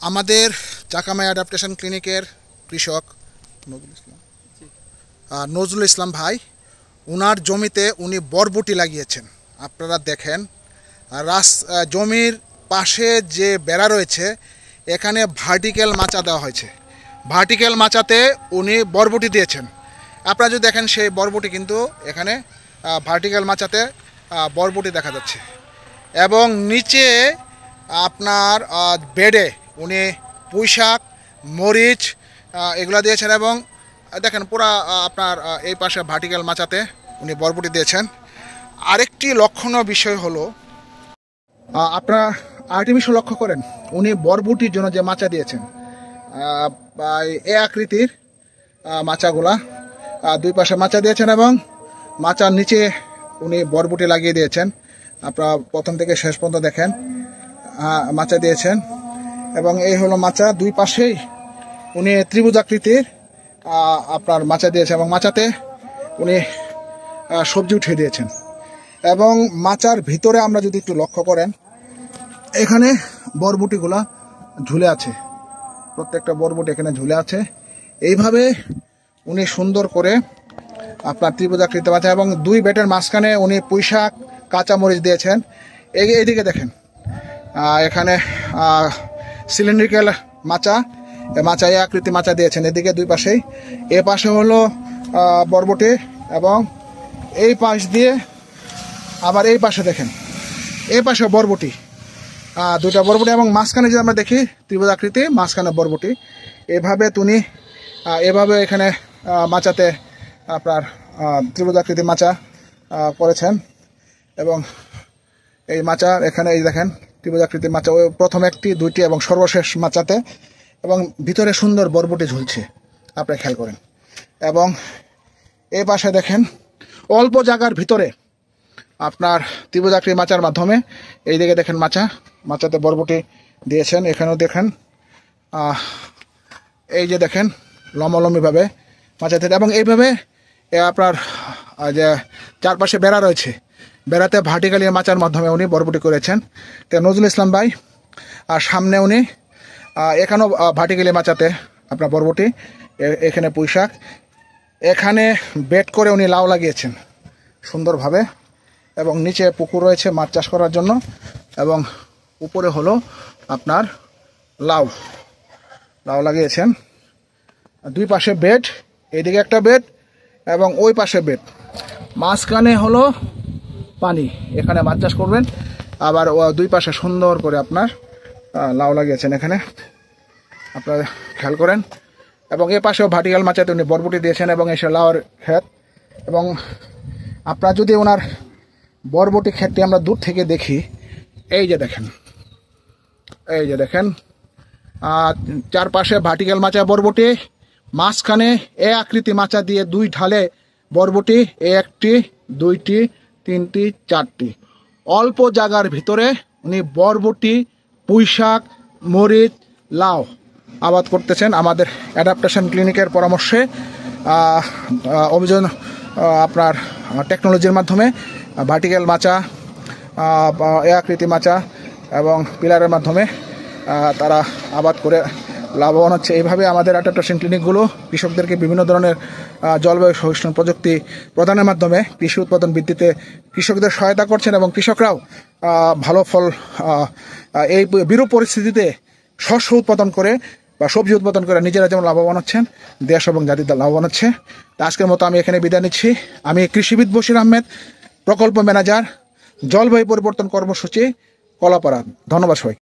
আমাদের চাকামাই অ্যাডাপ্টেশন ক্লিনিকের কৃষক নজরুল ইসলাম ভাই, ওনার জমিতে উনি বরবটি লাগিয়েছেন। আপনারা দেখেন জমির পাশে যে বেড়া রয়েছে এখানে ভার্টিক্যাল মাচা দেওয়া হয়েছে। ভার্টিক্যাল মাচাতে উনি বরবটি দিয়েছেন। আপনারা যদি দেখেন সেই বরবটি কিন্তু এখানে ভার্টিক্যাল মাচাতে বরবটি দেখা যাচ্ছে। এবং নিচে আপনার বেডে উনি পুঁইশাক, মরিচ এগুলো দিয়েছেন। এবং দেখেন পুরা আপনার এই পাশে ভার্টিক্যাল মাচাতে উনি বরবটি দিয়েছেন। আরেকটি লক্ষণীয় বিষয় হলো, আপনারা আরেকটি বিষয় লক্ষ্য করেন, উনি বরবটির জন্য যে মাচা দিয়েছেন এ আকৃতির মাচাগুলা দুই পাশে মাচা দিয়েছেন এবং মাচার নিচে উনি বরবটি লাগিয়ে দিয়েছেন। আপনারা প্রথম থেকে শেষ পর্যন্ত দেখেন মাচা দিয়েছেন। এবং এই হলো মাচা, দুই পাশেই উনি ত্রিভুজ আকৃতির আপনার মাচা দিয়েছেন এবং মাচাতে উনি সবজি উঠিয়ে দিয়েছেন। এবং মাচার ভিতরে আমরা যদি একটু লক্ষ্য করেন, এখানে বরবটিগুলা ঝুলে আছে, প্রত্যেকটা বরবটি এখানে ঝুলে আছে। এইভাবে উনি সুন্দর করে আপনার ত্রিভুজ আকৃতি মাচা এবং দুই বেটের মাঝখানে উনি পুঁইশাক, কাঁচামরিচ দিয়েছেন। এইদিকে দেখেন এখানে সিলিন্ড্রিক্যাল মাচা, এই আকৃতি মাচা দিয়েছেন এদিকে দুই পাশেই। এ পাশে হলো বরবটি এবং এই পাশ দিয়ে আবার এই পাশে দেখেন, এই পাশে বরবটি, দুটা বরবটি এবং মাঝখানে যদি আমরা দেখি ত্রিভুজ আকৃতি, মাঝখানে বরবটি। এভাবে এখানে মাচাতে আপনার ত্রিভুজ আকৃতি মাচা করেছেন। এবং এই মাচার এখানে এই দেখেন ত্রিভুজ আকৃতির মাচা, ওই প্রথম একটি, দুইটি এবং সর্বশেষ মাচাতে। এবং ভিতরে সুন্দর বরবটি ঝুলছে, আপনারা খেয়াল করেন। এবং এই পাশে দেখেন অল্প জায়গার ভিতরে আপনার ত্রিভুজ আকৃতির মাচার মাধ্যমে এইদিকে দেখেন মাচাতে বরবটি দিয়েছেন। এখানেও দেখেন এই যে দেখেন লম্বালম্বিভাবে মাচাতে। এবং এইভাবে আপনার যে চারপাশে বেড়া রয়েছে, বেড়াতে ভার্টিক্যালি মাচার মাধ্যমে উনি বরবটি করেছেন। তো নজরুল ইসলাম ভাই, আর সামনে উনি এখানেও ভার্টিক্যালি মাচাতে আপনার বরবটি, এখানে পুঁইশাক, এখানে বেড করে উনি লাউ লাগিয়েছেন সুন্দরভাবে। এবং নিচে পুকুর রয়েছে মাছ চাষ করার জন্য। এবং উপরে হলো আপনার লাউ লাগিয়েছেন। দুই পাশে বেড, এইদিকে একটা বেড এবং ওই পাশে বেড, মাঝখানে হলো পানি, এখানে মাছ চাষ করবেন। আবার দুই পাশে সুন্দর করে আপনার লাউ লাগিয়েছেন, এখানে আপনারা খেয়াল করেন। এবং এ পাশেও ভার্টিক্যাল মাচাতে উনি বরবটি দিয়েছেন এবং এসে লাউর ক্ষেত। এবং আপনারা যদি ওনার বরবটি ক্ষেতটি আমরা দূর থেকে দেখি, এই যে দেখেন চারপাশে ভার্টিক্যাল মাচা বরবটি, মাঝখানে এ আকৃতি মাচা দিয়ে দুই ঢালে বরবটি, একটি, দুইটি, তিনটি, চারটি। অল্প জায়গার ভিতরে উনি বরবটি, পুঁইশাক, মরিচ, লাউ আবাদ করতেছেন আমাদের অ্যাডাপ্টেশন ক্লিনিকের পরামর্শে, অভিযোজন আপনার টেকনোলজির মাধ্যমে ভার্টিক্যাল মাচা, এ আকৃতি মাচা এবং পিলারের মাধ্যমে তারা আবাদ করে লাভবান হচ্ছে। এইভাবে আমাদের অ্যাডাপ্টেশন ক্লিনিকগুলো কৃষকদেরকে বিভিন্ন ধরনের জলবায়ু সহিষ্ণু প্রযুক্তি প্রদানের মাধ্যমে কৃষি উৎপাদন বৃদ্ধিতে কৃষকদের সহায়তা করছেন। এবং কৃষকরাও ভালো ফল, এই বিরূপ পরিস্থিতিতে শস্য উৎপাদন করে বা সবজি উৎপাদন করে নিজেরা যেমন লাভবান হচ্ছেন, দেশ এবং জাতির লাভবান হচ্ছে। তা আজকের মতো আমি এখানে বিদায় নিচ্ছি। আমি কৃষিবিদ বশির আহমেদ, প্রকল্প ম্যানেজার, জলবায়ু পরিবর্তন কর্মসূচি, কলাপাড়া। ধন্যবাদ সবাই।